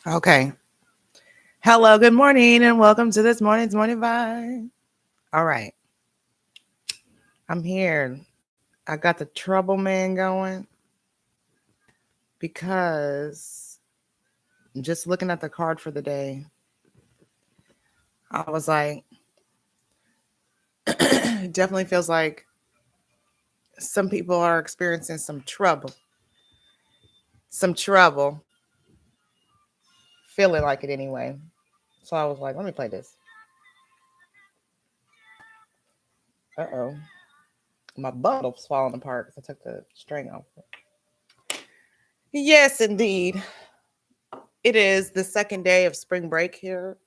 Okay. Hello, good morning, and welcome to this morning's morning vibe. All right. I'm here. I got the trouble man going because just looking at the card for the day, I was like, it definitely feels like some people are experiencing some trouble. Some trouble. Feeling like it anyway. So I was like, let me play this. Uh-oh. My bundle's falling apart because I took the string off. Yes, indeed. It is the second day of spring break here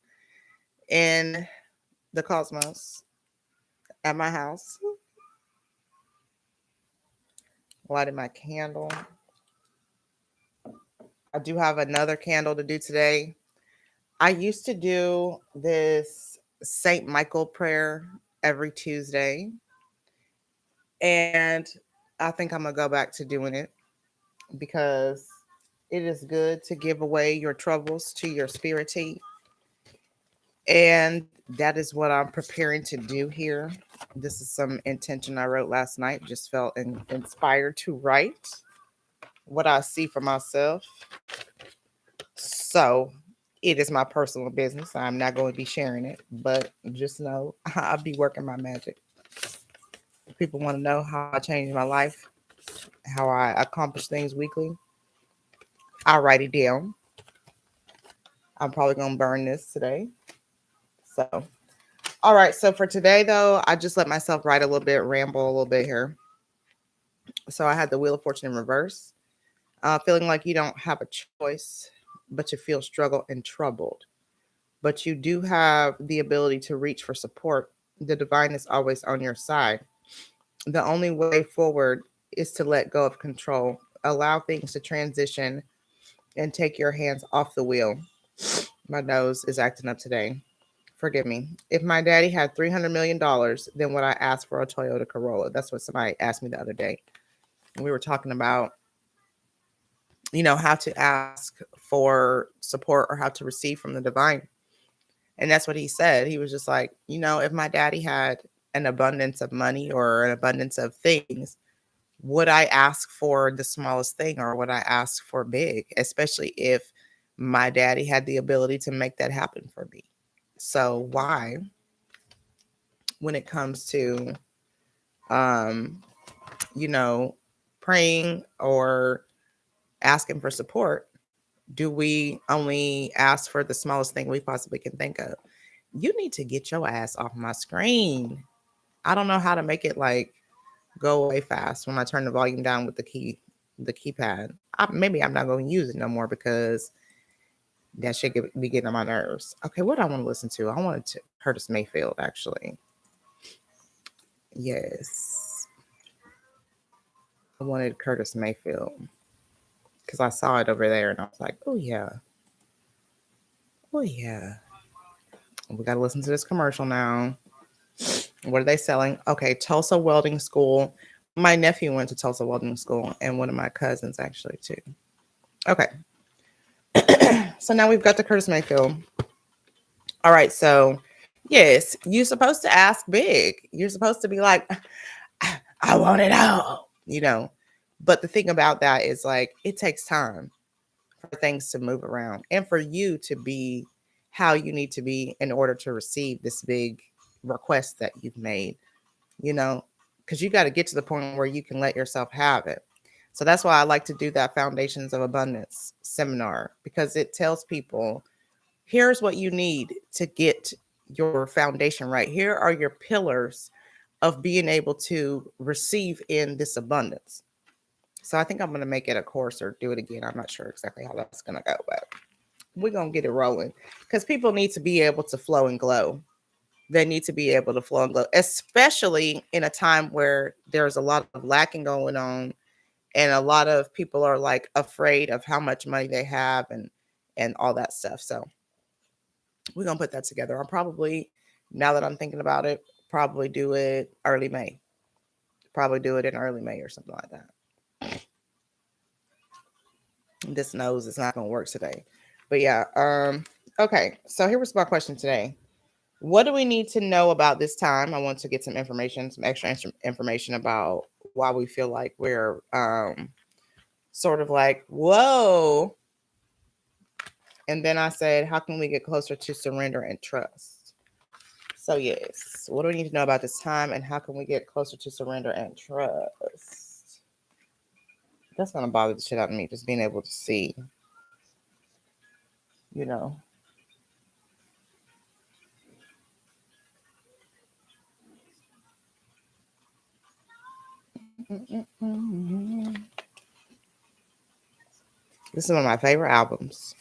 in the cosmos at my house. Lighted my candle. I do have another candle to do today. I used to do this Saint Michael prayer every Tuesday, and I think I'm gonna go back to doing it because it is good to give away your troubles to your spirit team. And that is what I'm preparing to do here. This is some intention I wrote last night. Just felt inspired to write what I see for myself. So it is my personal business. I'm not going to be sharing it, but just know I'll be working my magic. If people want to know how I changed my life, how I accomplish things weekly, I'll write it down. I'm probably going to burn this today. So, all right. So for today, though, I just let myself write a little bit, ramble a little bit here. So I had the Wheel of Fortune in reverse, feeling like you don't have a choice, but you feel struggle and troubled. But you do have the ability to reach for support. The divine is always on your side. The only way forward is to let go of control, allow things to transition, and take your hands off the wheel. My nose is acting up today. Forgive me. If my daddy had $300 million, then would I ask for a Toyota Corolla? That's what somebody asked me the other day. And we were talking about, how to ask for support or how to receive from the divine. And that's what he said. He was just like, if my daddy had an abundance of money or an abundance of things, would I ask for the smallest thing or would I ask for big, especially if my daddy had the ability to make that happen for me? So why, when it comes to, um, you know, praying or asking for support, do we only ask for the smallest thing we possibly can think of? You need to get your ass off my screen. I don't know how to make it like go away fast when I turn the volume down with the keypad. Maybe I'm not going to use it no more because that shit be getting on my nerves. Okay, what do I want to listen to? I wanted to Curtis Mayfield actually. Yes, I wanted Curtis Mayfield because I saw it over there and I was like, oh yeah, oh yeah. We got to listen to this commercial now. What are they selling? Okay, Tulsa Welding School. My nephew went to Tulsa Welding School, and one of my cousins actually too. Okay, so now we've got the Curtis Mayfield. All right, so yes, you're supposed to ask big. You're supposed to be like, I want it all. But the thing about that is like it takes time for things to move around and for you to be how you need to be in order to receive this big request that you've made, you know, because you got to get to the point where you can let yourself have it. So that's why I like to do that Foundations of Abundance seminar because it tells people here's what you need to get your foundation right. Here are your pillars of being able to receive in this abundance. So I think I'm going to make it a course or do it again. I'm not sure exactly how that's going to go, but we're going to get it rolling because people need to be able to flow and glow. They need to be able to flow and glow, especially in a time where there's a lot of lacking going on and a lot of people are like afraid of how much money they have and all that stuff. So we're gonna put that together. I'll probably, now that I'm thinking about it, probably do it early May. Probably do it in early May or something like that. This nose is not gonna work today. But yeah, okay. So here was my question today. What do we need to know about this time? I want to get some information, some extra information about why we feel like we're sort of like, whoa. And then I said, how can we get closer to surrender and trust? So yes, what do we need to know about this time and how can we get closer to surrender and trust? That's gonna bother the shit out of me, just being able to see, you know. This is one of my favorite albums.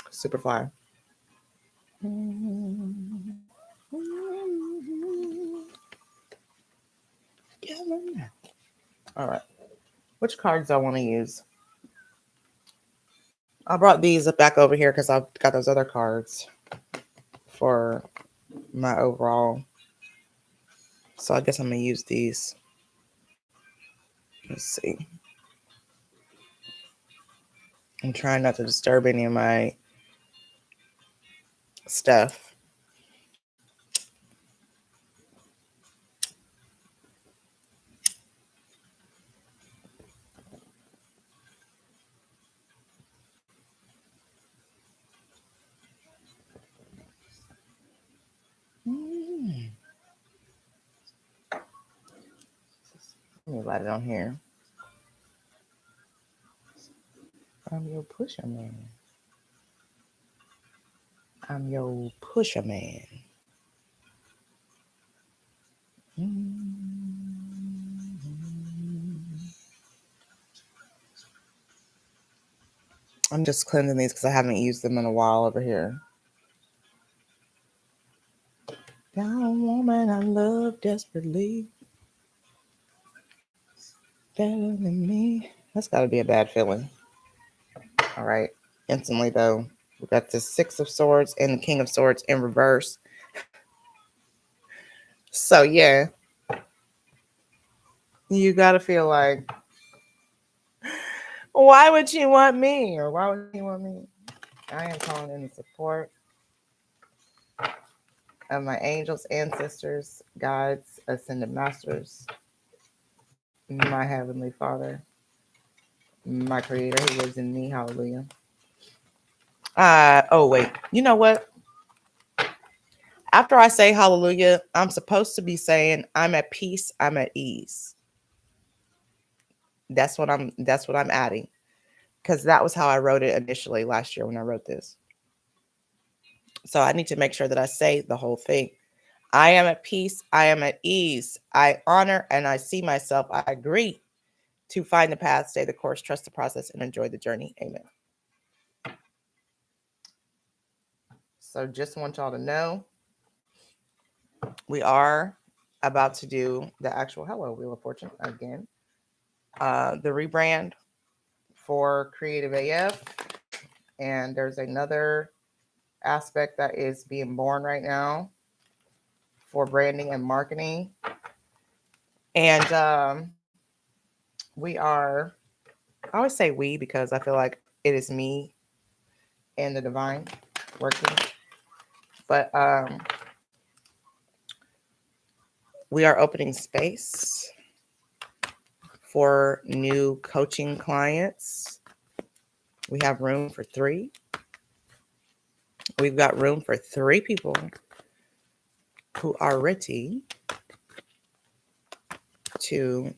Superfly. All right. Which cards do I want to use? I brought these back over here because I've got those other cards for my overall. So I guess I'm going to use these. Let's see. I'm trying not to disturb any of my stuff. Let me light it on here. I'm your pusher man. I'm your pusher man. I'm just cleansing these because I haven't used them in a while over here. Down woman I love desperately. Better than me. That's got to be a bad feeling. All right. Instantly, though, we got the Six of Swords and the King of Swords in reverse. So, yeah. You got to feel like, why would you want me? Or why would you want me? I am calling in the support of my angels, ancestors, guides, ascended masters, my heavenly Father, my creator who lives in me. Hallelujah. Oh, wait. You know what? After I say hallelujah, I'm supposed to be saying I'm at peace, I'm at ease. That's what I'm adding. Because that was how I wrote it initially last year when I wrote this. So I need to make sure that I say the whole thing. I am at peace, I am at ease. I honor and I see myself. I agree to find the path, stay the course, trust the process, and enjoy the journey. Amen. So just want y'all to know we are about to do the actual Hello Wheel of Fortune again. The rebrand for Creative AF. And there's another aspect that is being born right now for branding and marketing. And we are, I always say we because I feel like it is me and the divine working. But we are opening space for new coaching clients. We have room for 3. We've got room for 3 people who are ready to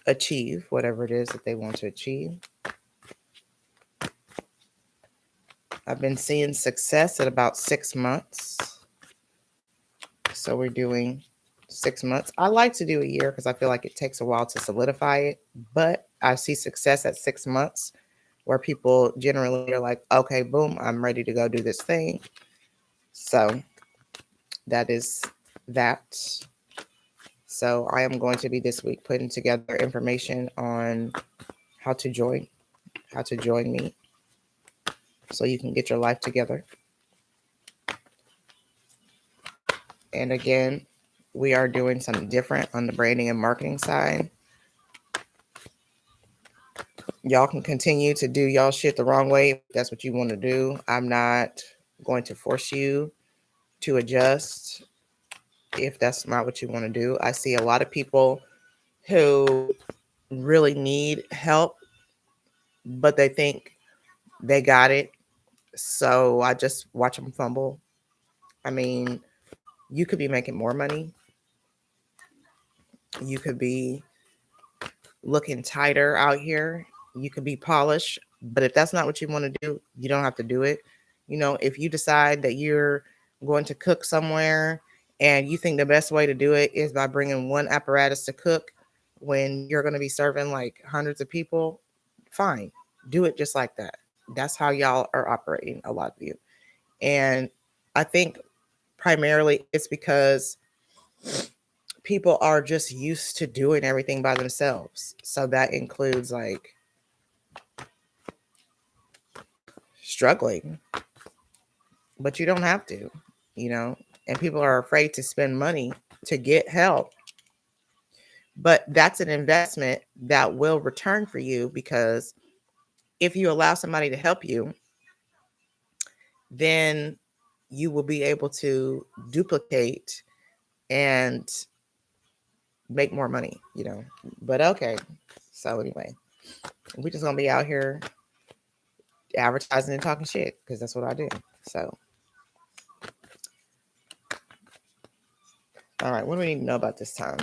achieve whatever it is that they want to achieve. I've been seeing success at about 6 months. So we're doing 6 months. I like to do a year because I feel like it takes a while to solidify it. But I see success at 6 months where people generally are like, okay, boom, I'm ready to go do this thing. So that is that. So I am going to be this week putting together information on how to join me so you can get your life together. And again, we are doing something different on the branding and marketing side. Y'all can continue to do y'all shit the wrong way if that's what you want to do. I'm not going to force you to adjust if that's not what you want to do. I see a lot of people who really need help, but they think they got it. So I just watch them fumble. I mean, you could be making more money. You could be looking tighter out here. You could be polished. But if that's not what you want to do, you don't have to do it. You know, if you decide that you're going to cook somewhere and you think the best way to do it is by bringing one apparatus to cook when you're going to be serving like hundreds of people, fine. Do it just like that. That's how y'all are operating, a lot of you. And I think primarily it's because people are just used to doing everything by themselves. So that includes like struggling, but you don't have to, you know, and people are afraid to spend money to get help. But that's an investment that will return for you, because if you allow somebody to help you, then you will be able to duplicate and make more money, you know. But okay. So anyway, we're just gonna be out here advertising and talking shit because that's what I do. So all right, what do we need to know about this time?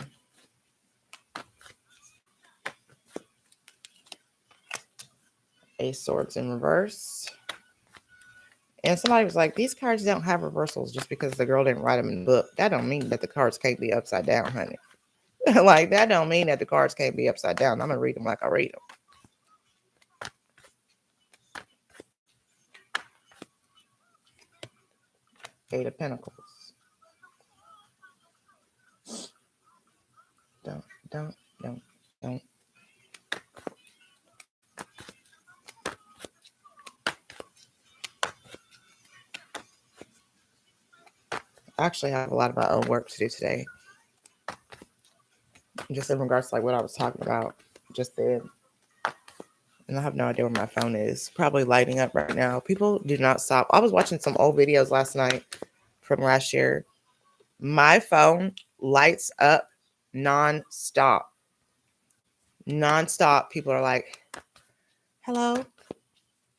Ace Swords in reverse. And somebody was like, these cards don't have reversals just because the girl didn't write them in the book. That don't mean that the cards can't be upside down, honey. Like, that don't mean that the cards can't be upside down. I'm going to read them like I read them. Eight of Pentacles. Don't. I actually have a lot of my own work to do today. Just in regards to like what I was talking about just then. And I have no idea where my phone is. Probably lighting up right now. People do not stop. I was watching some old videos last night from last year. My phone lights up non-stop. Non-stop. People are like, hello,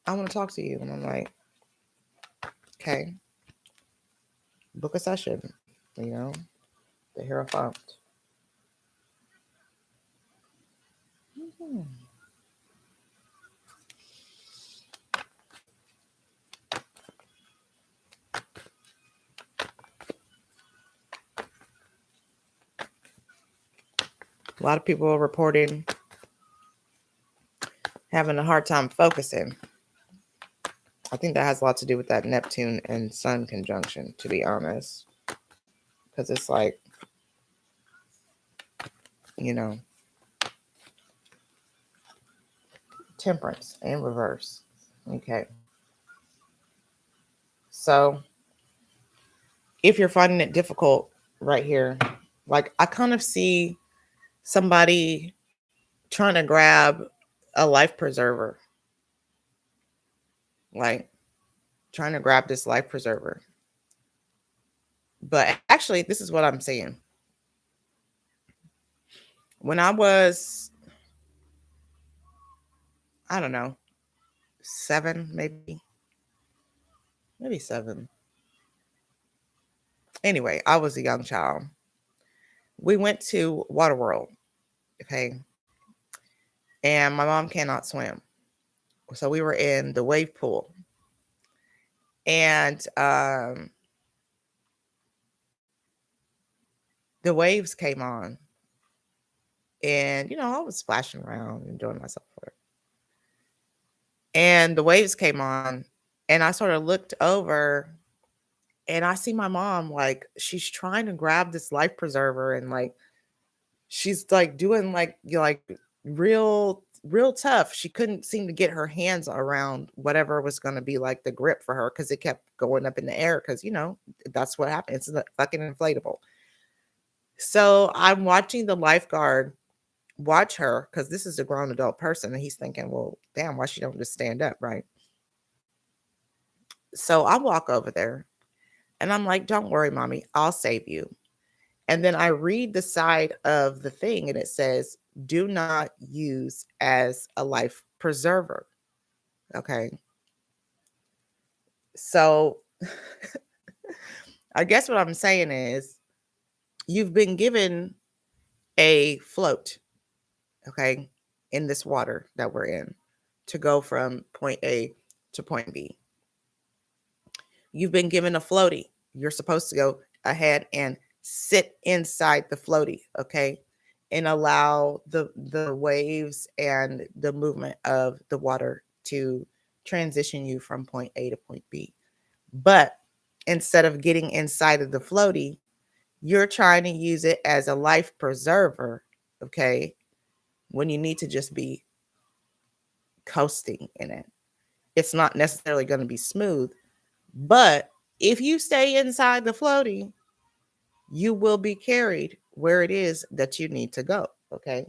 I want to talk to you. And I'm like, okay, book a session. You know, the Hierophant. Mm-hmm. A lot of people are reporting having a hard time focusing. I think that has a lot to do with that Neptune and Sun conjunction, to be honest. Because it's like, you know, Temperance in reverse. Okay. So if you're finding it difficult right here, like I kind of see somebody trying to grab a life preserver, like trying to grab this life preserver. But actually, this is what I'm saying. When I was, I don't know, 7, maybe 7. Anyway, I was a young child. We went to Waterworld, okay? And my mom cannot swim. So we were in the wave pool. And the waves came on. And, you know, I was splashing around, enjoying myself for it. And the waves came on. And I sort of looked over and I see my mom, like, she's trying to grab this life preserver and like, she's like doing like, you know, like real tough. She couldn't seem to get her hands around whatever was going to be like the grip for her because it kept going up in the air because, you know, that's what happens. It's a fucking inflatable. So I'm watching the lifeguard watch her, because this is a grown adult person, and he's thinking, well, damn, why she don't just stand up, right? So I walk over there and I'm like, don't worry, mommy, I'll save you. And then I read the side of the thing and it says, do not use as a life preserver. Okay. So I guess what I'm saying is you've been given a float, okay, in this water that we're in to go from point A to point B. You've been given a floaty. You're supposed to go ahead and sit inside the floaty, okay, and allow the waves and the movement of the water to transition you from point A to point B. But instead of getting inside of the floaty, you're trying to use it as a life preserver, okay, when you need to just be coasting in it. It's not necessarily going to be smooth, but if you stay inside the floaty, you will be carried where it is that you need to go, okay?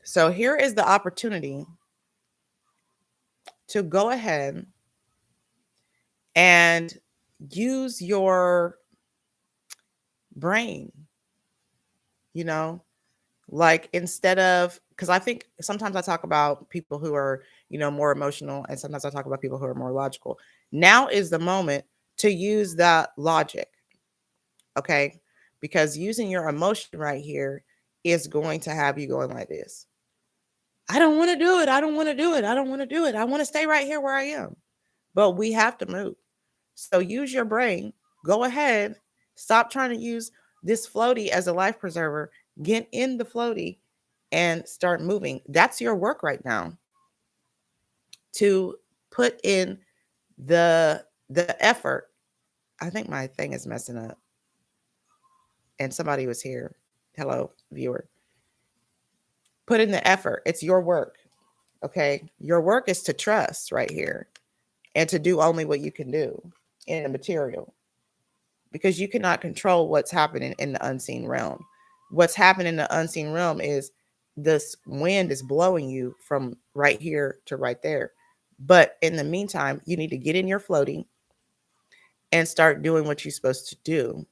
So here is the opportunity to go ahead and use your brain, you know, like instead of, because I think sometimes I talk about people who are, more emotional, and sometimes I talk about people who are more logical. Now is the moment to use that logic, okay? Because using your emotion right here is going to have you going like this. I don't want to do it. I don't want to do it. I don't want to do it. I want to stay right here where I am. But we have to move. So use your brain. Go ahead. Stop trying to use this floaty as a life preserver. Get in the floaty and start moving. That's your work right now. To put in the effort. I think my thing is messing up. And somebody was here. Hello, viewer. Put in the effort. It's your work. Okay. Your work is to trust right here and to do only what you can do in the material, because you cannot control what's happening in the unseen realm. What's happening in the unseen realm is this wind is blowing you from right here to right there. But in the meantime, you need to get in your floating and start doing what you're supposed to do,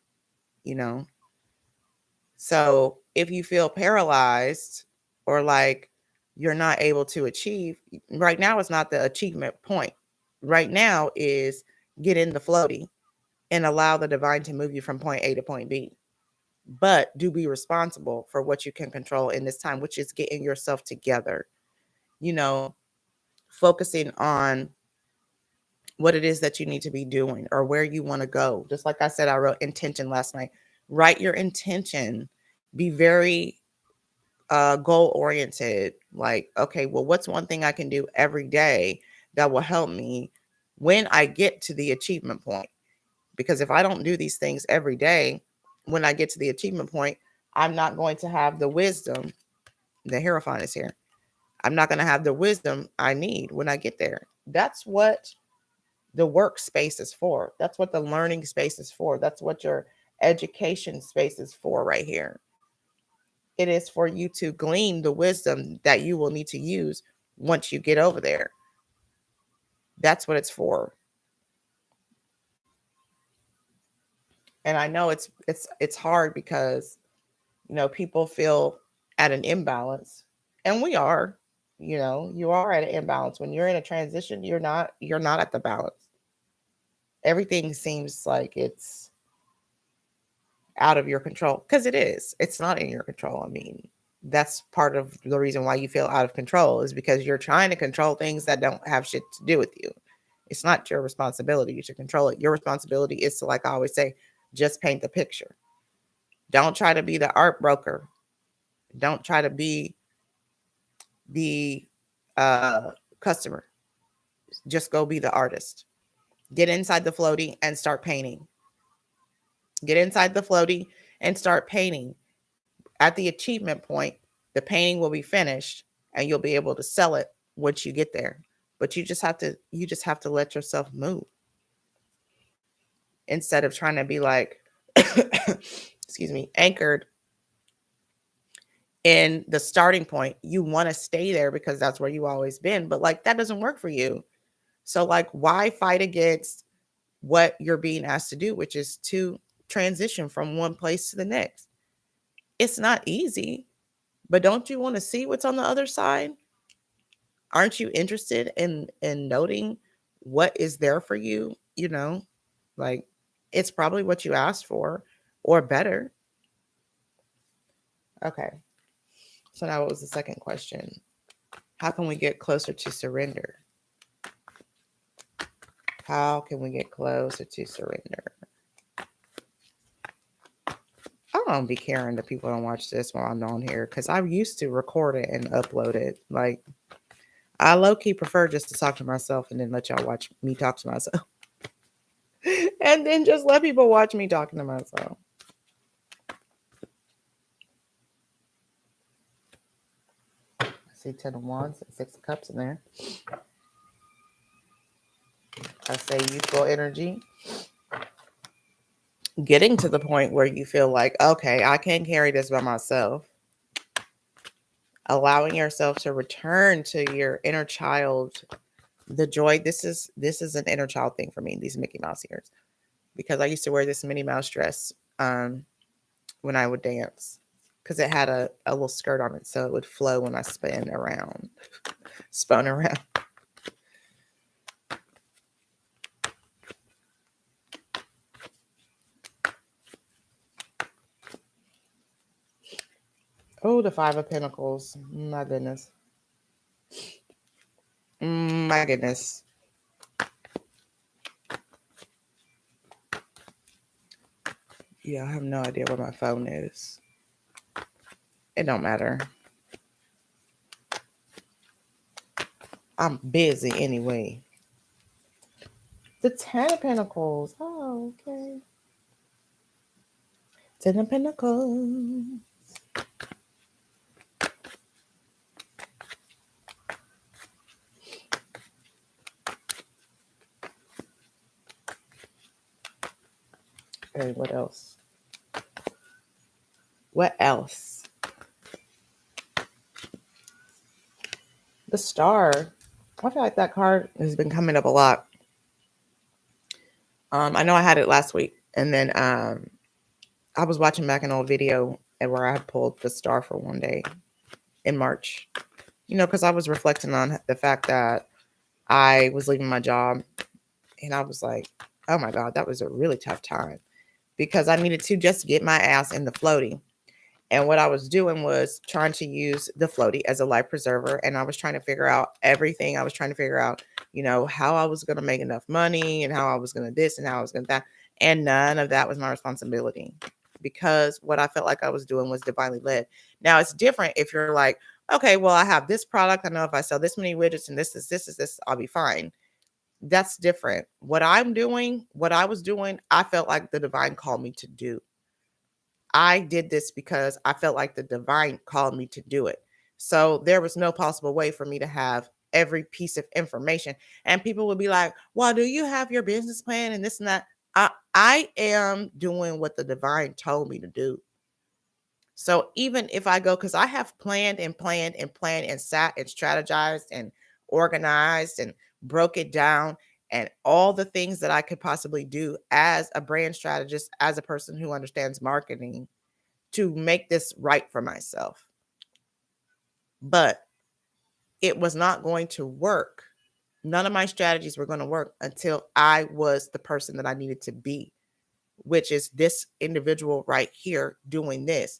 So if you feel paralyzed or like you're not able to achieve, right now is not the achievement point. Right now is get in the floaty and allow the divine to move you from point A to point B. But do be responsible for what you can control in this time, which is getting yourself together, focusing on what it is that you need to be doing or where you want to go. Just like I said, I wrote intention last night. Write your intention. Be very goal oriented. Like, okay, well, what's one thing I can do every day that will help me when I get to the achievement point? Because if I don't do these things every day, when I get to the achievement point, I'm not going to have the wisdom. The Hierophant is here. I'm not going to have the wisdom I need when I get there. That's what the workspace is for. That's what the learning space is for. That's what your education space is for right here. It is for you to glean the wisdom that you will need to use once you get over there. That's what it's for. And I know it's hard because people feel at an imbalance, and we are, you are at an imbalance. When you're in a transition, you're not at the balance. Everything seems like it's out of your control, because it is. It's not in your control. I mean, that's part of the reason why you feel out of control, is because you're trying to control things that don't have shit to do with you. It's not your responsibility to control it. Your responsibility is to, like I always say, just paint the picture. Don't try to be the art broker. Don't try to be the customer. Just go be the artist. Get inside the floaty and start painting. Get inside the floaty and start painting. At the achievement point, the painting will be finished and you'll be able to sell it once you get there. But you just have to let yourself move. Instead of trying to be like, anchored in the starting point. You want to stay there because that's where you always been, but like that doesn't work for you. So like why fight against what you're being asked to do, which is to transition from one place to the next? It's not easy, but don't you want to see what's on the other side? Aren't you interested in noting what is there for you, Like it's probably what you asked for or better. Okay. So now what was the second question? How can we get closer to surrender? How can we get closer to surrender? I don't be caring that people don't watch this while I'm on here because I used to record it and upload it. Like, I low key prefer just to talk to myself and then let y'all watch me talk to myself. And then just let people watch me talking to myself. I see 10 of Wands and 6 of Cups in there. I say youthful energy. Getting to the point where you feel like, okay, I can't carry this by myself. Allowing yourself to return to your inner child, the joy. This is an inner child thing for me, these Mickey Mouse ears, because I used to wear this Minnie Mouse dress when I would dance, because it had a little skirt on it, so it would flow when I spun around. Oh, the 5 of Pentacles. My goodness. My goodness. Yeah, I have no idea where my phone is. It don't matter. I'm busy anyway. The 10 of Pentacles. Oh, okay. 10 of Pentacles. Okay, what else? What else? The Star. I feel like that card has been coming up a lot. I know I had it last week, and then I was watching back an old video where I had pulled the Star for one day in March. Because I was reflecting on the fact that I was leaving my job, and I was like, oh my God, that was a really tough time, because I needed to just get my ass in the floaty. And what I was doing was trying to use the floaty as a life preserver. And I was trying to figure out everything. I was trying to figure out, how I was going to make enough money and how I was going to this and how I was going to that. And none of that was my responsibility, because what I felt like I was doing was divinely led. Now, it's different if you're like, okay, well, I have this product. I know if I sell this many widgets and this, I'll be fine. That's different. What I was doing, I felt like the divine called me to do. I did this because I felt like the divine called me to do it. So there was no possible way for me to have every piece of information. And people would be like, well, do you have your business plan and this and that? I am doing what the divine told me to do. So even if I go, because I have planned and sat and strategized and organized and broke it down, and all the things that I could possibly do as a brand strategist, as a person who understands marketing, to make this right for myself. But it was not going to work. None of my strategies were going to work until I was the person that I needed to be, which is this individual right here doing this.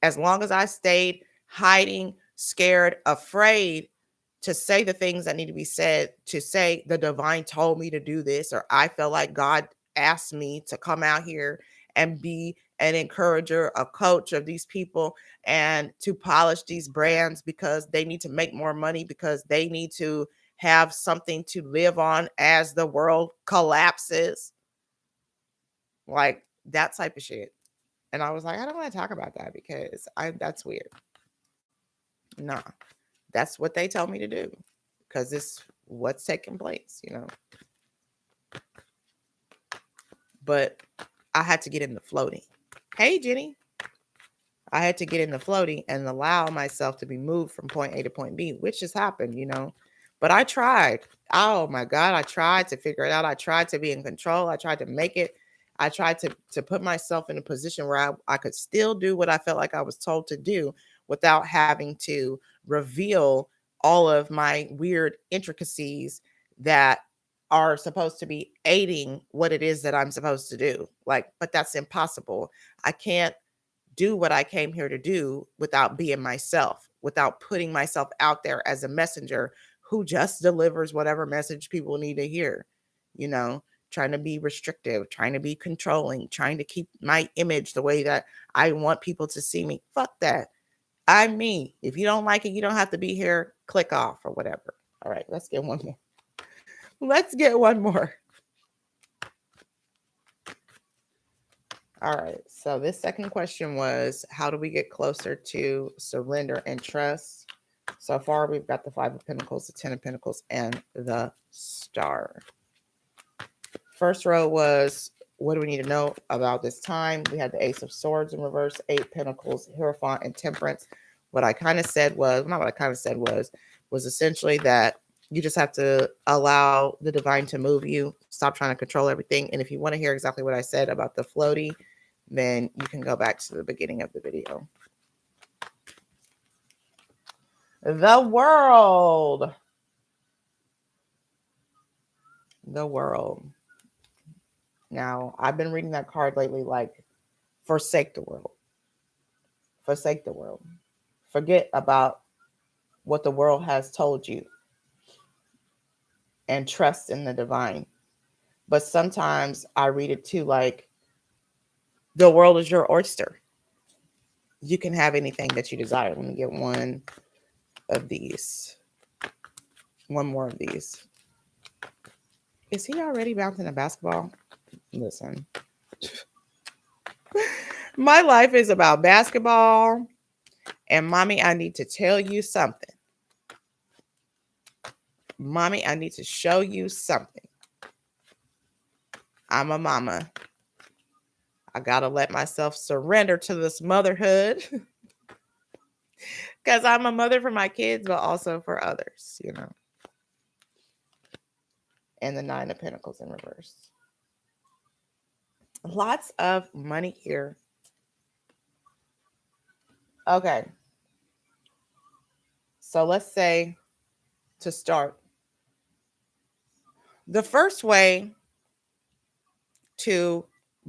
As long as I stayed hiding, scared, afraid to say the things that need to be said, to say the divine told me to do this, or I felt like God asked me to come out here and be an encourager, a coach of these people, and to polish these brands because they need to make more money, because they need to have something to live on as the world collapses. Like that type of shit. And I was like, I don't want to talk about that because that's weird. Nah, that's what they tell me to do because it's what's taking place, But I had to get in the floating. Hey, Jenny. I had to get in the floaty and allow myself to be moved from point A to point B, which has happened, But I tried. Oh my God, I tried to figure it out. I tried to be in control. I tried to make it. I tried to put myself in a position where I could still do what I felt like I was told to do without having to reveal all of my weird intricacies that are supposed to be aiding what it is that I'm supposed to do. But that's impossible. I can't do what I came here to do without being myself, without putting myself out there as a messenger who just delivers whatever message people need to hear, you know, trying to be restrictive, trying to be controlling, trying to keep my image the way that I want people to see me. Fuck that. I'm me. If you don't like it, you don't have to be here. Click off or whatever. All right, let's get one more. Let's get one more. All right. So this second question was, how do we get closer to surrender and trust? So far, we've got the 5 of Pentacles, the 10 of Pentacles, and the Star. First row was, what do we need to know about this time? We had the Ace of Swords in reverse, 8 Pentacles, Hierophant, and Temperance. What I kind of said was, not what I kind of said was essentially that you just have to allow the divine to move you. Stop trying to control everything. And if you want to hear exactly what I said about the floaty, then you can go back to the beginning of the video. The World. The World. Now, I've been reading that card lately like, forsake the world. Forsake the world. Forget about what the world has told you and trust in the divine. But sometimes I read it too like, the world is your oyster. You can have anything that you desire. Let me get one of these. One more of these. Is he already bouncing a basketball? Listen. My life is about basketball. And mommy, I need to tell you something. Mommy, I need to show you something. I'm a mama. I got to let myself surrender to this motherhood. Because I'm a mother for my kids, but also for others, And the 9 of Pentacles in reverse. Lots of money here. Okay. So let's say, to start, the first way to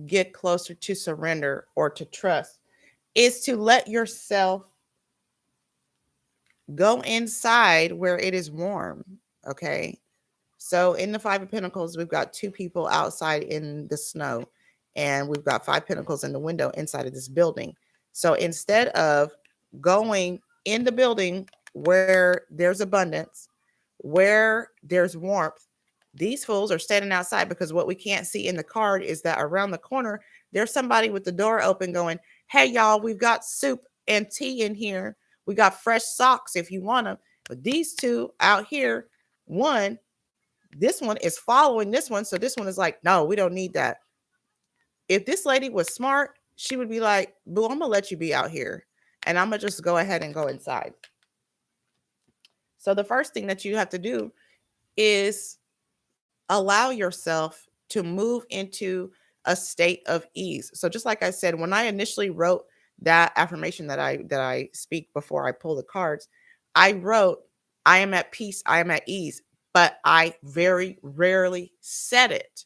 get closer to surrender or to trust is to let yourself go inside where it is warm. Okay. So in the 5 of Pentacles, we've got 2 people outside in the snow, and we've got 5 Pentacles in the window inside of this building. So instead of going in the building where there's abundance, where there's warmth, these fools are standing outside, because what we can't see in the card is that around the corner, there's somebody with the door open going, hey, y'all, we've got soup and tea in here. We got fresh socks if you want them. But these 2 out here, this one is following this one. So this one is like, no, we don't need that. If this lady was smart, she would be like, boo, I'm going to let you be out here. And I'm going to just go ahead and go inside. So the first thing that you have to do is allow yourself to move into a state of ease. So just like I said, when I initially wrote that affirmation that I speak before I pull the cards, I wrote, I am at peace, I am at ease, but I very rarely said it.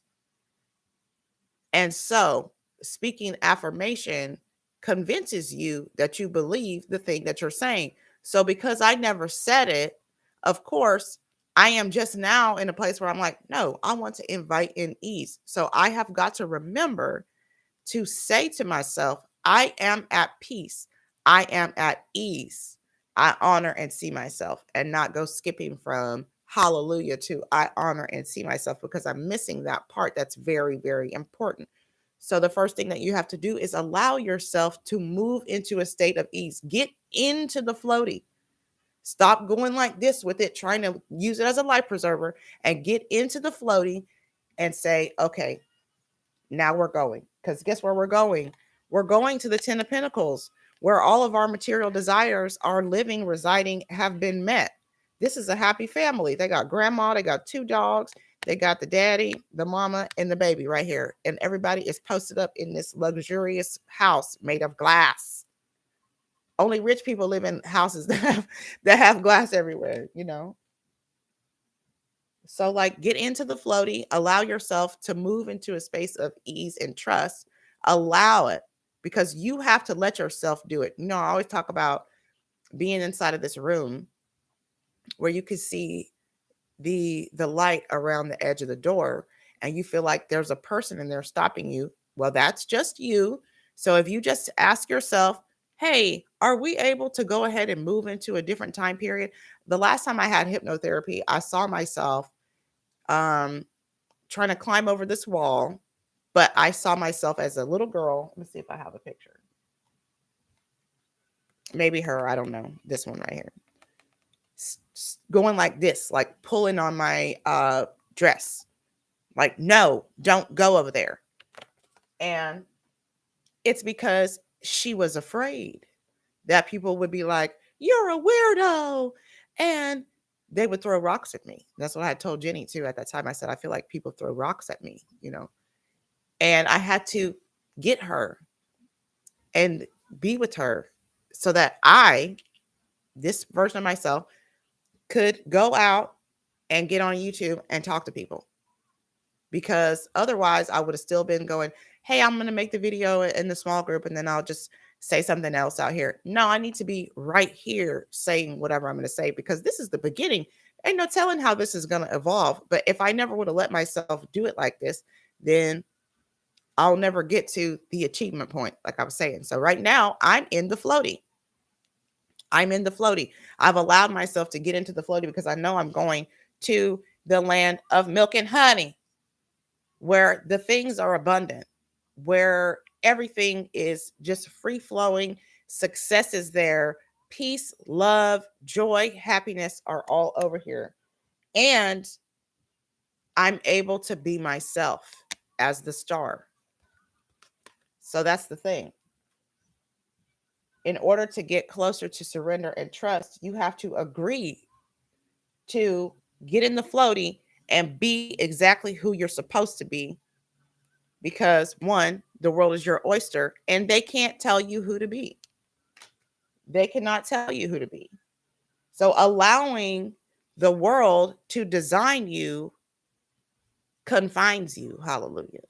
And so speaking affirmation convinces you that you believe the thing that you're saying. So because I never said it, of course, I am just now in a place where I'm like, no, I want to invite in ease. So I have got to remember to say to myself, I am at peace. I am at ease. I honor and see myself, and not go skipping from hallelujah to I honor and see myself, because I'm missing that part that's very, very important. So the first thing that you have to do is allow yourself to move into a state of ease. Get into the floaty. Stop going like this with it, trying to use it as a life preserver, and get into the floaty and say, okay, now we're going. Because guess where we're going? We're going to the 10 of Pentacles, where all of our material desires are living, residing, have been met. This is a happy family. They got grandma, they got 2 dogs, they got the daddy, the mama, and the baby right here. And everybody is posted up in this luxurious house made of glass. Only rich people live in houses that have glass everywhere, you know. So like get into the floaty, allow yourself to move into a space of ease and trust. Allow it, because you have to let yourself do it. You know, I always talk about being inside of this room where you can see the light around the edge of the door and you feel like there's a person in there stopping you. Well, that's just you. So if you just ask yourself, hey, are we able to go ahead and move into a different time period? The last time I had hypnotherapy, I saw myself trying to climb over this wall, but I saw myself as a little girl. Let me see if I have a picture. Maybe her, I don't know. This one right here. Going like this, like pulling on my dress. Like, no, don't go over there. And it's because she was afraid that people would be like, you're a weirdo. And they would throw rocks at me. That's what I had told Jenny too at that time. I said, I feel like people throw rocks at me, you know. And I had to get her and be with her so that this version of myself, could go out and get on YouTube and talk to people. Because otherwise I would have still been going, hey, I'm going to make the video in the small group and then I'll just say something else out here. No, I need to be right here saying whatever I'm going to say, because this is the beginning. Ain't no telling how this is going to evolve. But if I never would have let myself do it like this, then I'll never get to the achievement point, like I was saying. So right now I'm in the floaty. I've allowed myself to get into the floaty because I know I'm going to the land of milk and honey, where the things are abundant, where everything is just free flowing. Success is there. Peace, love, joy, happiness are all over here. And I'm able to be myself as the star. So that's the thing. In order to get closer to surrender and trust, you have to agree to get in the floaty and be exactly who you're supposed to be. Because one, the world is your oyster and they can't tell you who to be. They cannot tell you who to be. So allowing the world to design you confines you. Hallelujah.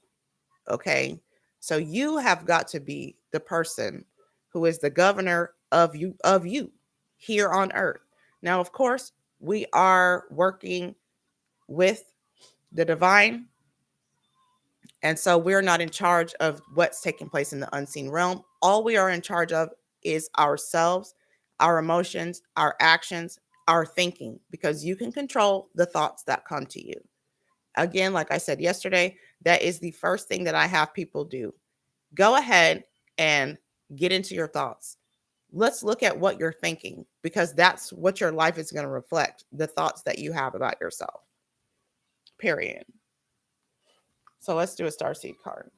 Okay. So you have got to be the person who is the governor of you here on earth. Now, of course, we are working with the divine. And so we're not in charge of what's taking place in the unseen realm. All we are in charge of is ourselves, our emotions, our actions, our thinking, because you can control the thoughts that come to you. Again, like I said yesterday, that is the first thing that I have people do. Go ahead and get into your thoughts. Let's look at what you're thinking, because that's what your life is going to reflect, the thoughts that you have about yourself. Period. So let's do a starseed card.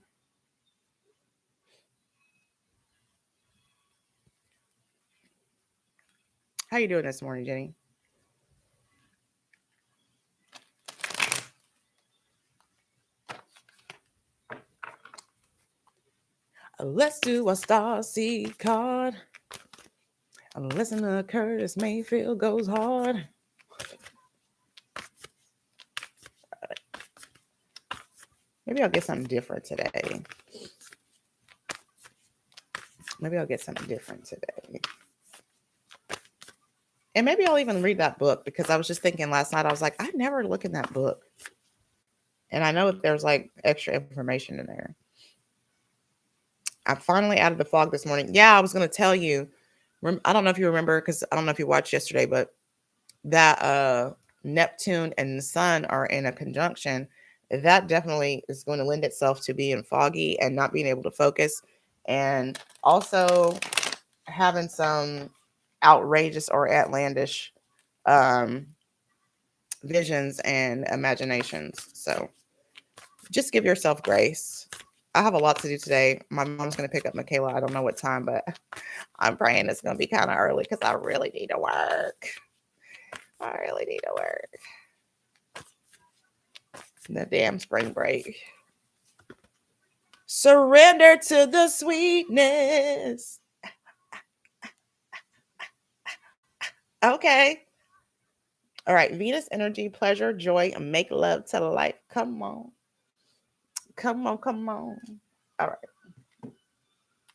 How you doing this morning, Jenny? Let's do a starseed card. Listen to Curtis Mayfield goes hard. Maybe I'll get something different today. And maybe I'll even read that book, because I was just thinking last night, I was like, I never look in that book. And I know if there's like extra information in there. I'm finally out of the fog this morning. Yeah, I was going to tell you. I don't know if you remember, because I don't know if you watched yesterday, but that Neptune and the sun are in a conjunction. That definitely is going to lend itself to being foggy and not being able to focus. And also having some outrageous or outlandish visions and imaginations. So just give yourself grace. I have a lot to do today. My mom's going to pick up Michaela. I don't know what time, but I'm praying it's going to be kind of early because I really need to work. I really need to work. The damn spring break. Surrender to the sweetness. Okay. All right. Venus energy, pleasure, joy, and make love to life. Come on. Come on. Come on. All right.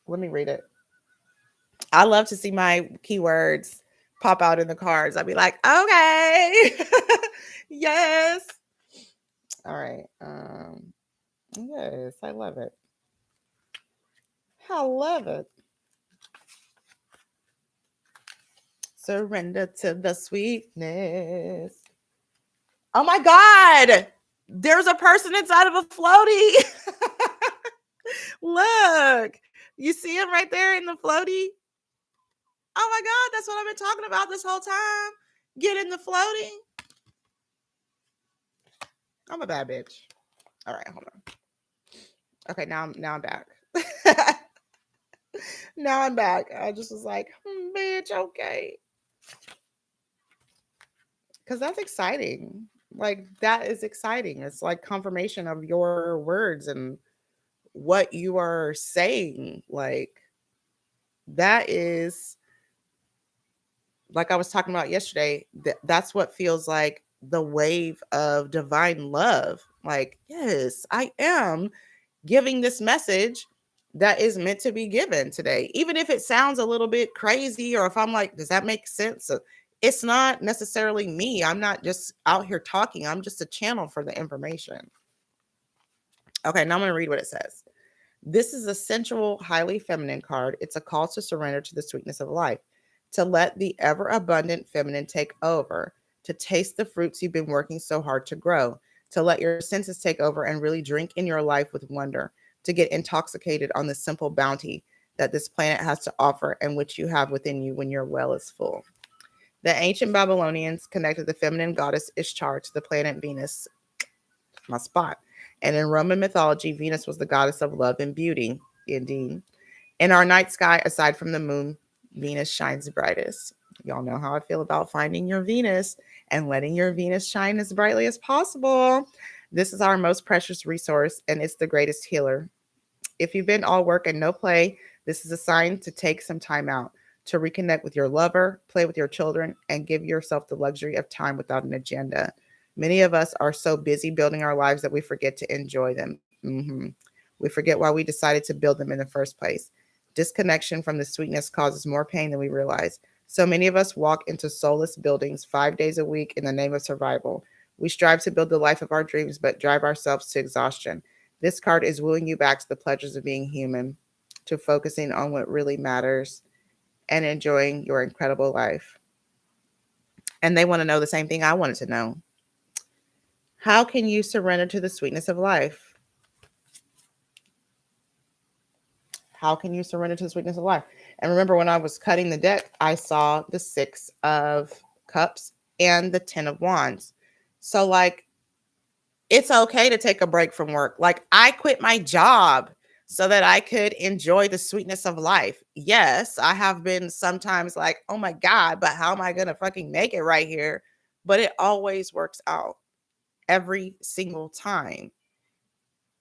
Let me read it. I love to see my keywords pop out in the cards. I'd be like, okay. Yes. All right. Yes, I love it. I love it. Surrender to the sweetness. Oh my God. There's a person inside of a floaty. Look. You see him right there in the floaty? Oh my God. That's what I've been talking about this whole time. Get in the floaty. I'm a bad bitch. All right, hold on. Okay, now I'm back. Now I'm back. I just was like, bitch, okay. Because that's exciting. Like, that is exciting. It's like confirmation of your words and what you are saying. Like, that is, like I was talking about yesterday, that's what feels like the wave of divine love. Like, yes, I am giving this message that is meant to be given today. Even if it sounds a little bit crazy, or if I'm like, does that make sense? It's not necessarily me. I'm not just out here talking. I'm just a channel for the information. Okay, now I'm going to read what it says. This is a sensual, highly feminine card. It's a call to surrender to the sweetness of life, to let the ever abundant feminine take over, to taste the fruits you've been working so hard to grow, to let your senses take over and really drink in your life with wonder, to get intoxicated on the simple bounty that this planet has to offer and which you have within you when your well is full. The ancient Babylonians connected the feminine goddess Ishtar to the planet Venus, my spot. And in Roman mythology, Venus was the goddess of love and beauty. Indeed. In our night sky, aside from the moon, Venus shines brightest. Y'all know how I feel about finding your Venus and letting your Venus shine as brightly as possible. This is our most precious resource, and it's the greatest healer. If you've been all work and no play, this is a sign to take some time out, to reconnect with your lover, play with your children, and give yourself the luxury of time without an agenda. Many of us are so busy building our lives that we forget to enjoy them. We forget why we decided to build them in the first place. Disconnection from the sweetness causes more pain than we realize. So many of us walk into soulless buildings 5 days a week in the name of survival. We strive to build the life of our dreams, but drive ourselves to exhaustion. This card is wooing you back to the pleasures of being human, to focusing on what really matters and enjoying your incredible life. And they want to know the same thing I wanted to know. How can you surrender to the sweetness of life? How can you surrender to the sweetness of life? And remember, when I was cutting the deck, I saw the 6 of Cups and the 10 of Wands. So, like, it's okay to take a break from work. Like, I quit my job so that I could enjoy the sweetness of life. Yes, I have been sometimes like, oh my God, but how am I going to fucking make it right here? But it always works out every single time.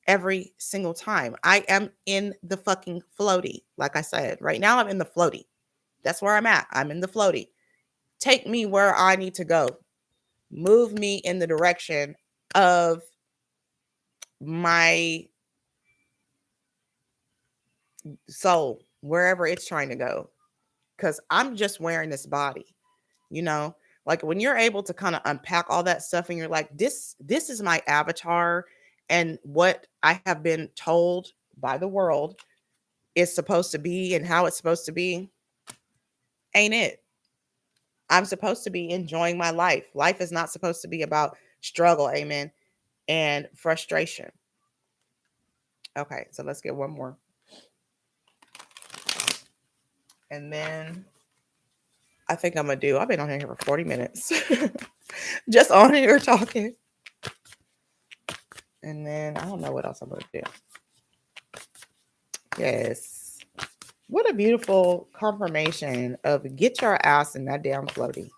Every single time. I am in the fucking floaty. Like I said, right now I'm in the floaty. That's where I'm at. I'm in the floaty. Take me where I need to go. Move me in the direction of my soul, wherever it's trying to go. Because I'm just wearing this body, you know? Like, when you're able to kind of unpack all that stuff and you're like, this is my avatar, and what I have been told by the world is supposed to be and how it's supposed to be, ain't it? I'm supposed to be enjoying my life. Life is not supposed to be about struggle, amen, and frustration. Okay, so let's get one more. And then I think I'm going to do, I've been on here for 40 minutes. Just on here talking. And then I don't know what else I'm going to do. Yes. What a beautiful confirmation of get your ass in that damn floaty.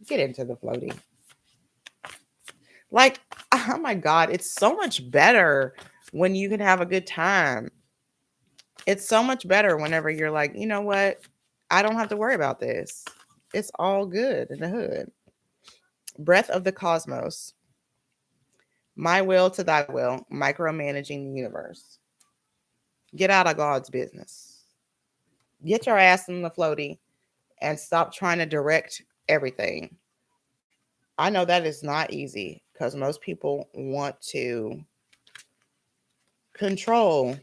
Get into the floaty. Like, oh my God, it's so much better when you can have a good time. It's so much better whenever you're like, you know what? I don't have to worry about this. It's all good in the hood. Breath of the cosmos. My will to thy will, micromanaging the universe. Get out of God's business. Get your ass in the floaty and stop trying to direct everything. I know that is not easy because most people want to control,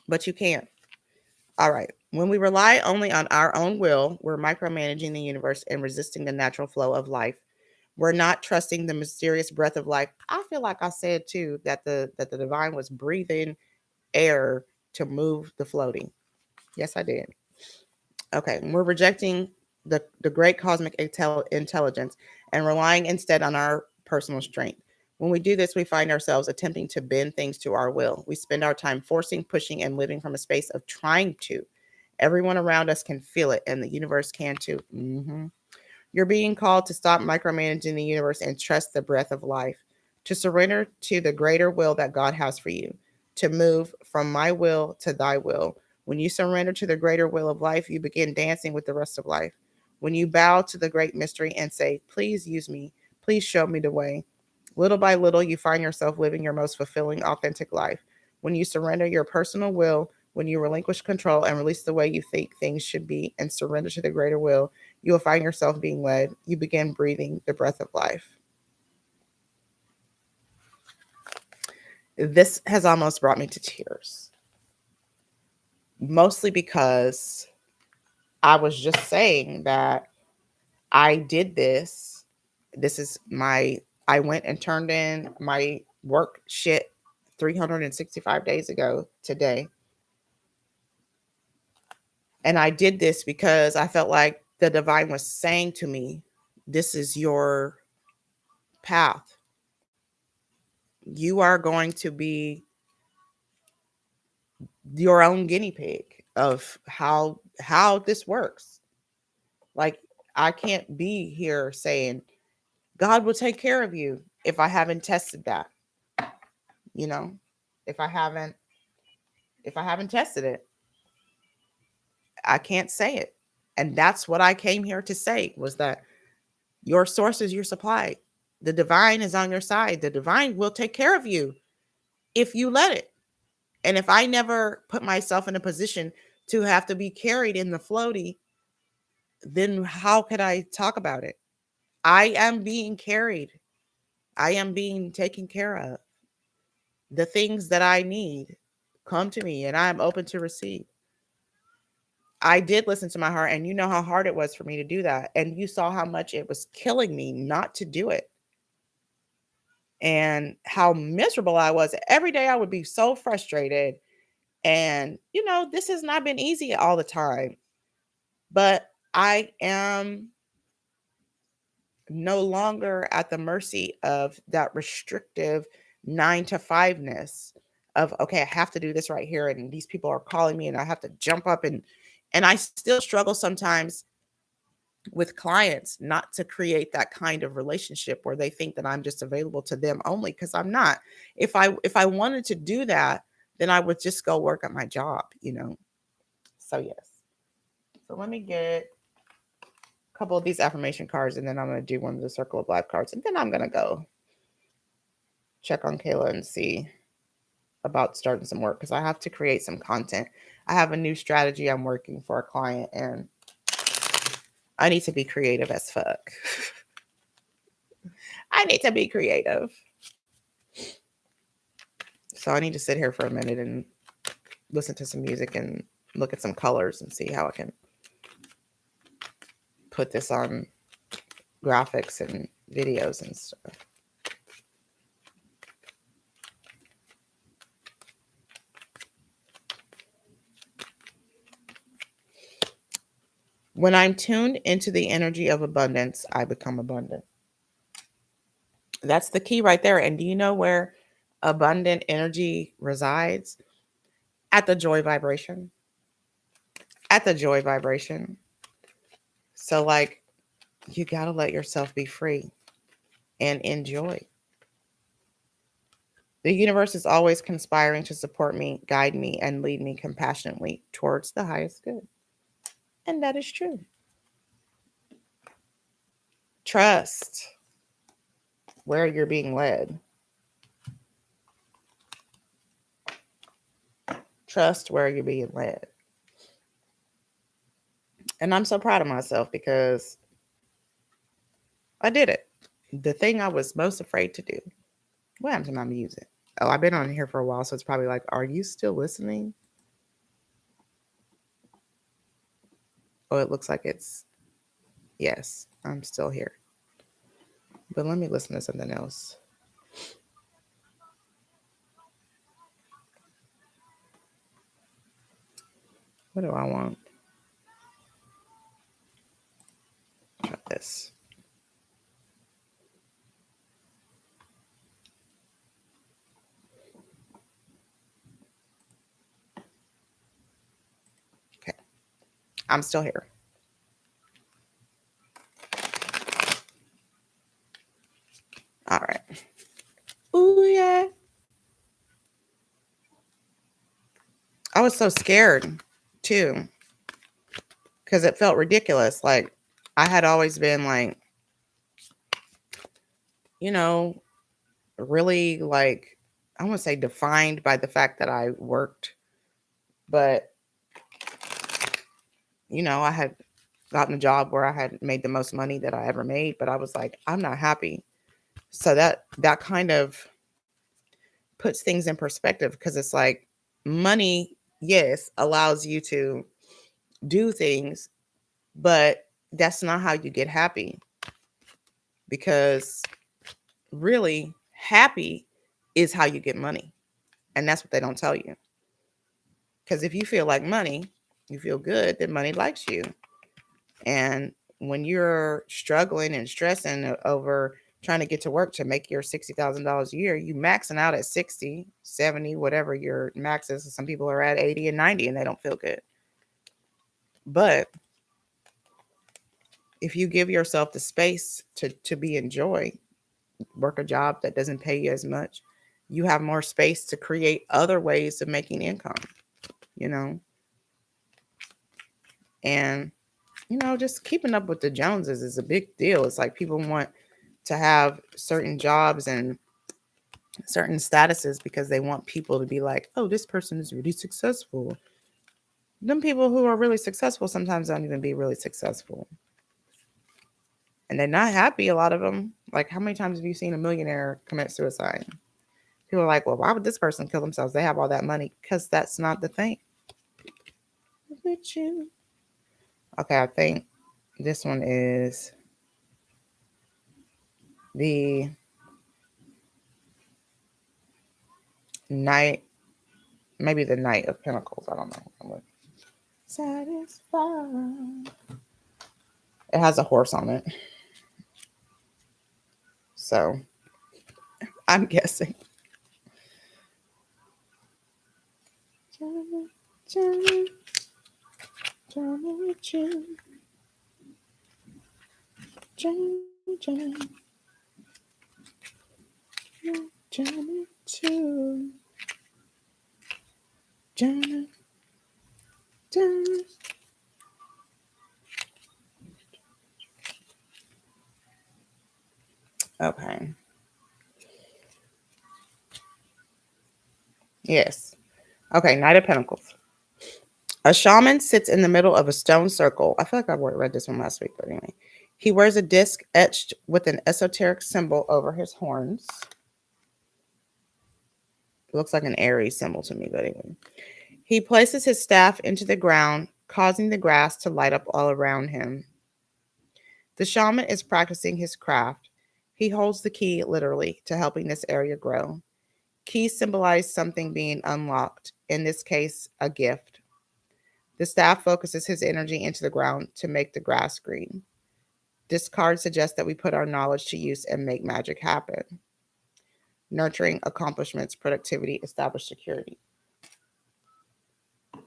but you can't. All right. When we rely only on our own will, we're micromanaging the universe and resisting the natural flow of life. We're not trusting the mysterious breath of life. I feel like I said too that the divine was breathing air to move the floating. Yes, I did. Okay, we're rejecting the great cosmic intelligence and relying instead on our personal strength. When we do this, we find ourselves attempting to bend things to our will. We spend our time forcing, pushing, and living from a space of trying to. Everyone around us can feel it, and the universe can too. You're being called to stop micromanaging the universe and trust the breath of life, to surrender to the greater will that God has for you, to move from my will to thy will. When you surrender to the greater will of life, you begin dancing with the rest of life. When you bow to the great mystery and say, please use me, please show me the way, little by little, you find yourself living your most fulfilling, authentic life. When you surrender your personal will, when you relinquish control and release the way you think things should be and surrender to the greater will, you will find yourself being led. You begin breathing the breath of life. This has almost brought me to tears, mostly because I was just saying that I did this. This is I went and turned in my work shit 365 days ago today. And I did this because I felt like the divine was saying to me, this is your path. You are going to be your own guinea pig of how this works. Like, I can't be here saying God will take care of you if I haven't tested that. You know, if I haven't tested it, I can't say it. And that's what I came here to say, was that your source is your supply. The divine is on your side. The divine will take care of you if you let it. And if I never put myself in a position to have to be carried in the floaty, then how could I talk about it? I am being carried. I am being taken care of. The things that I need come to me and I am open to receive. I did listen to my heart, and you know how hard it was for me to do that. And you saw how much it was killing me not to do it. And how miserable I was. Every day I would be so frustrated. And, this has not been easy all the time. But I am no longer at the mercy of that restrictive 9 to 5ness of, okay, I have to do this right here. And these people are calling me and I have to jump up and I still struggle sometimes with clients not to create that kind of relationship where they think that I'm just available to them only, because I'm not. If I wanted to do that, then I would just go work at my job. So yes. So let me get a couple of these affirmation cards, and then I'm going to do one of the Circle of Life cards, and then I'm going to go check on Kayla and see about starting some work, because I have to create some content. I have a new strategy I'm working for a client, and I need to be creative as fuck. I need to be creative. So I need to sit here for a minute and listen to some music and look at some colors and see how I can put this on graphics and videos and stuff. When I'm tuned into the energy of abundance, I become abundant. That's the key right there. And do you know where abundant energy resides at the joy vibration. At the joy vibration. So, like, you got to let yourself be free and enjoy. The universe is always conspiring to support me, guide me, and lead me compassionately towards the highest good. And that is true. Trust where you're being led. Trust where you're being led. And I'm so proud of myself because I did it. The thing I was most afraid to do. What happened to my music? Oh, I've been on here for a while, so it's probably like, are you still listening? Oh, it looks like it's, yes, I'm still here. But let me listen to something else. What do I want? Try this. Okay. I'm still here. All right. Ooh, yeah. I was so scared too because it felt ridiculous. Like, I had always been like, you know, really like, I won't say defined by the fact that I worked, but, I had gotten a job where I had made the most money that I ever made, but I was like, I'm not happy. So that kind of puts things in perspective because it's like money, yes, allows you to do things, but that's not how you get happy. Because really, happy is how you get money. And that's what they don't tell you. Because if you feel like money, you feel good, then money likes you. And when you're struggling and stressing over trying to get to work to make your $60,000 a year, you maxing out at 60, 70, whatever your max is. Some people are at 80 and 90 and they don't feel good. But if you give yourself the space to be in joy, work a job that doesn't pay you as much, you have more space to create other ways of making income, you know? And, just keeping up with the Joneses is a big deal. It's like people want to have certain jobs and certain statuses because they want people to be like, oh, this person is really successful. Them people who are really successful sometimes don't even be really successful. And they're not happy, a lot of them. Like, how many times have you seen a millionaire commit suicide? People are like, well, why would this person kill themselves? They have all that money. Because that's not the thing. Okay, I think this one is the Knight, maybe the Knight of Pentacles. I don't know. Satisfied. It has a horse on it. So I'm guessing. Johnny, too. Johnny. Okay. Yes. Okay, Knight of Pentacles. A shaman sits in the middle of a stone circle. I feel like I read this one last week, but anyway. He wears a disc etched with an esoteric symbol over his horns. It looks like an Aries symbol to me, but anyway. He places his staff into the ground, causing the grass to light up all around him. The shaman is practicing his craft. He holds the key, literally, to helping this area grow. Keys symbolize something being unlocked, in this case, a gift. The staff focuses his energy into the ground to make the grass green. This card suggests that we put our knowledge to use and make magic happen. nurturing accomplishments, productivity, establish security.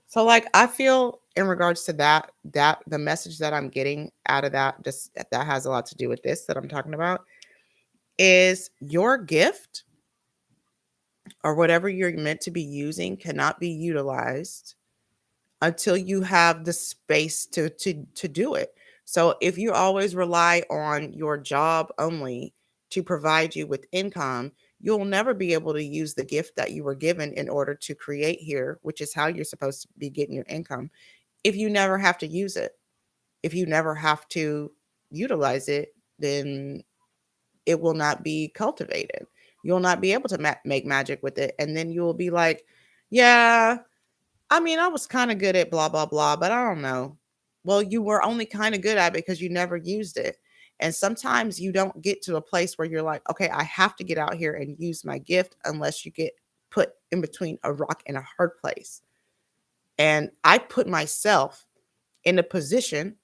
So like I feel in regards to that the message that I'm getting out of that, just that has a lot to do with this that I'm talking about, is your gift or whatever you're meant to be using cannot be utilized until you have the space to do it. So if you always rely on your job only to provide you with income, you'll never be able to use the gift that you were given in order to create here, which is how you're supposed to be getting your income. If you never have to use it, if you never have to utilize it, then it will not be cultivated. You'll not be able to make magic with it. And then you will be like, yeah, I mean, I was kind of good at blah, blah, blah, but I don't know. Well, you were only kind of good at it because you never used it. And sometimes you don't get to a place where you're like, okay, I have to get out here and use my gift unless you get put in between a rock and a hard place. And I put myself in a position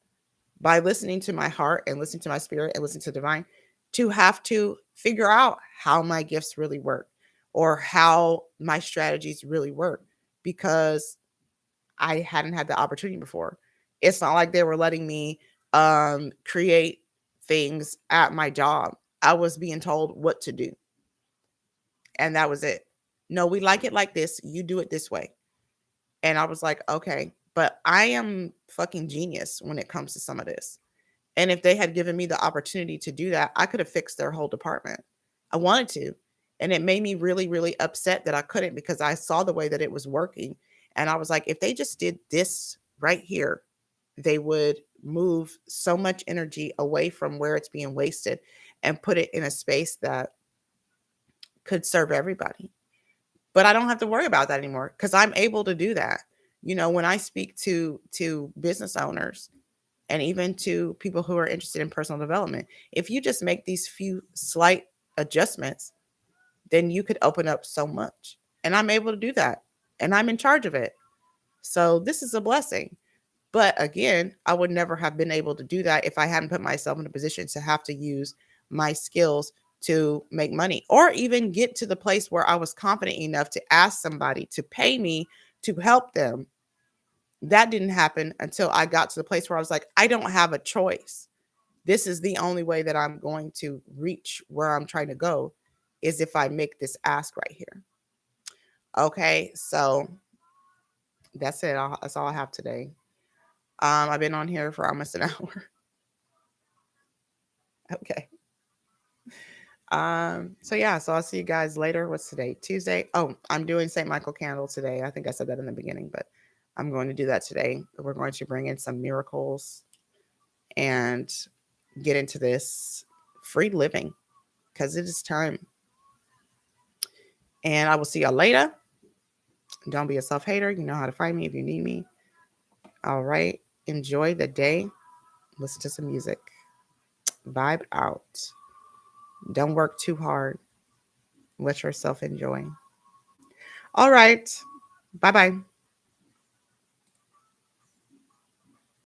by listening to my heart and listening to my spirit and listening to divine to have to figure out how my gifts really work or how my strategies really work because I hadn't had the opportunity before. It's not like they were letting me create things at my job. I was being told what to do. And that was it. No, we like it like this. You do it this way. And I was like, okay, but I am fucking genius when it comes to some of this. And if they had given me the opportunity to do that, I could have fixed their whole department. I wanted to. And it made me really, really upset that I couldn't because I saw the way that it was working. And I was like, if they just did this right here, they would move so much energy away from where it's being wasted and put it in a space that could serve everybody. But I don't have to worry about that anymore because I'm able to do that. You know, when I speak to business owners and even to people who are interested in personal development, if you just make these few slight adjustments, then you could open up so much. And I'm able to do that. And I'm in charge of it. So this is a blessing. But again, I would never have been able to do that if I hadn't put myself in a position to have to use my skills to make money or even get to the place where I was confident enough to ask somebody to pay me to help them. That didn't happen until I got to the place where I was like, I don't have a choice. This is the only way that I'm going to reach where I'm trying to go is if I make this ask right here. Okay, so that's it. That's all I have today. I've been on here for almost an hour. Okay. So yeah, so I'll see you guys later. What's today? Tuesday. Oh, I'm doing St. Michael candle today. I think I said that in the beginning, but I'm going to do that today. We're going to bring in some miracles and get into this free living because it is time. And I will see y'all later. Don't be a self-hater. You know how to find me if you need me. All right. Enjoy the day. Listen to some music. Vibe out. Don't work too hard. Let yourself enjoy. All right. Bye-bye.